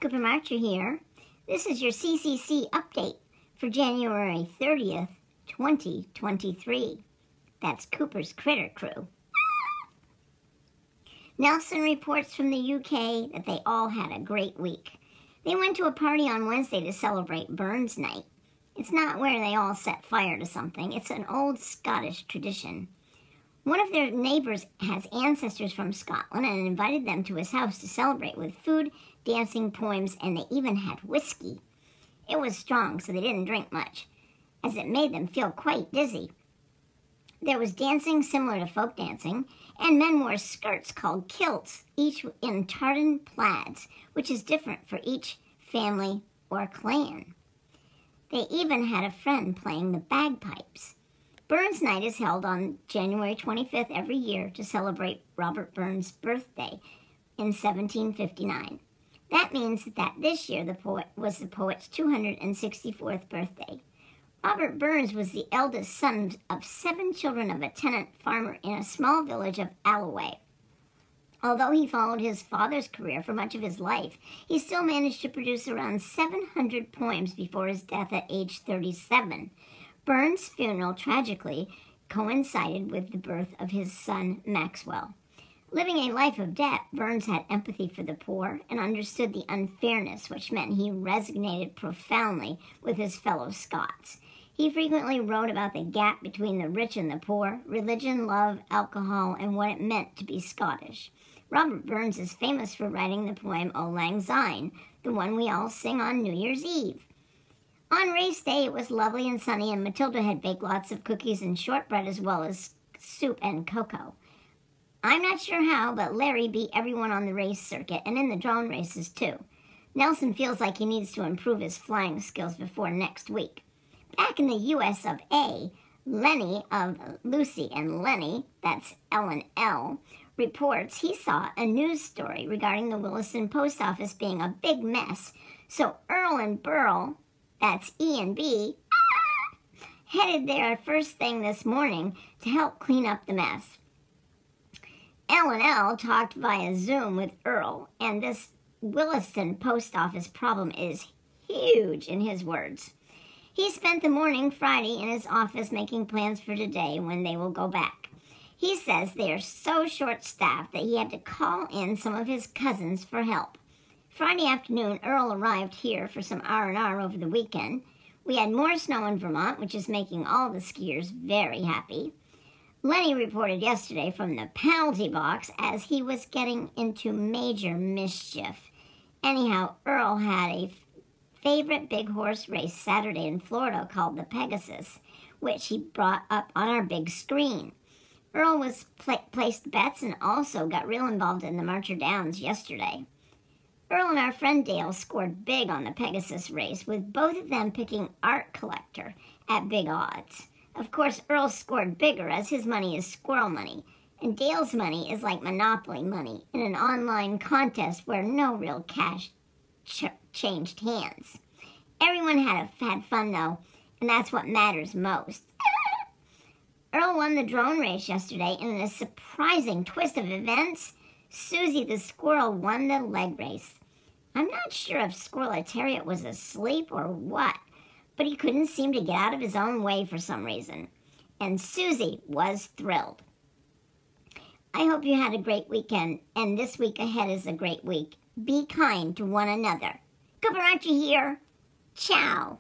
Cooper Marcher here. This is your CCC Update for January 30th, 2023. That's Cooper's Critter Crew. Nelson reports from the UK that they all had a great week. They went to a party on Wednesday to celebrate Burns Night. It's not where they all set fire to something. It's an old Scottish tradition. One of their neighbors has ancestors from Scotland and invited them to his house to celebrate with food, dancing, poems, and they even had whiskey. It was strong, so they didn't drink much, as it made them feel quite dizzy. There was dancing similar to folk dancing, and men wore skirts called kilts, each in tartan plaids, which is different for each family or clan. They even had a friend playing the bagpipes. Burns Night is held on January 25th every year to celebrate Robert Burns' birthday in 1759. That means that this year the poet was the poet's 264th birthday. Robert Burns was the eldest son of 7 children of a tenant farmer in a small village of Alloway. Although he followed his father's career for much of his life, he still managed to produce around 700 poems before his death at age 37. Burns' funeral tragically coincided with the birth of his son Maxwell. Living a life of debt, Burns had empathy for the poor and understood the unfairness, which meant he resonated profoundly with his fellow Scots. He frequently wrote about the gap between the rich and the poor, religion, love, alcohol, and what it meant to be Scottish. Robert Burns is famous for writing the poem Auld Lang Syne, the one we all sing on New Year's Eve. On race day, it was lovely and sunny, and Matilda had baked lots of cookies and shortbread as well as soup and cocoa. I'm not sure how, but Larry beat everyone on the race circuit and in the drone races too. Nelson feels like he needs to improve his flying skills before next week. Back in the US of A, Lenny of Lucy and Lenny, that's L and L, reports he saw a news story regarding the Williston post office being a big mess. So Earl and Burl, that's E and B, headed there first thing this morning to help clean up the mess. L and L talked via Zoom with Earl, and this Williston post office problem is huge in his words. He spent the morning Friday in his office making plans for today when they will go back. He says they are so short-staffed that he had to call in some of his cousins for help. Friday afternoon, Earl arrived here for some R&R over the weekend. We had more snow in Vermont, which is making all the skiers very happy. Lenny reported yesterday from the penalty box as he was getting into major mischief. Anyhow, Earl had a favorite big horse race Saturday in Florida called the Pegasus, which he brought up on our big screen. Earl was placed bets and also got real involved in the Marcher Downs yesterday. Earl and our friend Dale scored big on the Pegasus race, with both of them picking Art Collector at big odds. Of course, Earl scored bigger as his money is squirrel money, and Dale's money is like Monopoly money in an online contest where no real cash changed hands. Everyone had fun, though, and that's what matters most. Earl won the drone race yesterday, and in a surprising twist of events, Susie the squirrel won the leg race. I'm not sure if Squirrelitariat was asleep or what, but he couldn't seem to get out of his own way for some reason. And Susie was thrilled. I hope you had a great weekend, and this week ahead is a great week. Be kind to one another. Cooper Archie here. Ciao.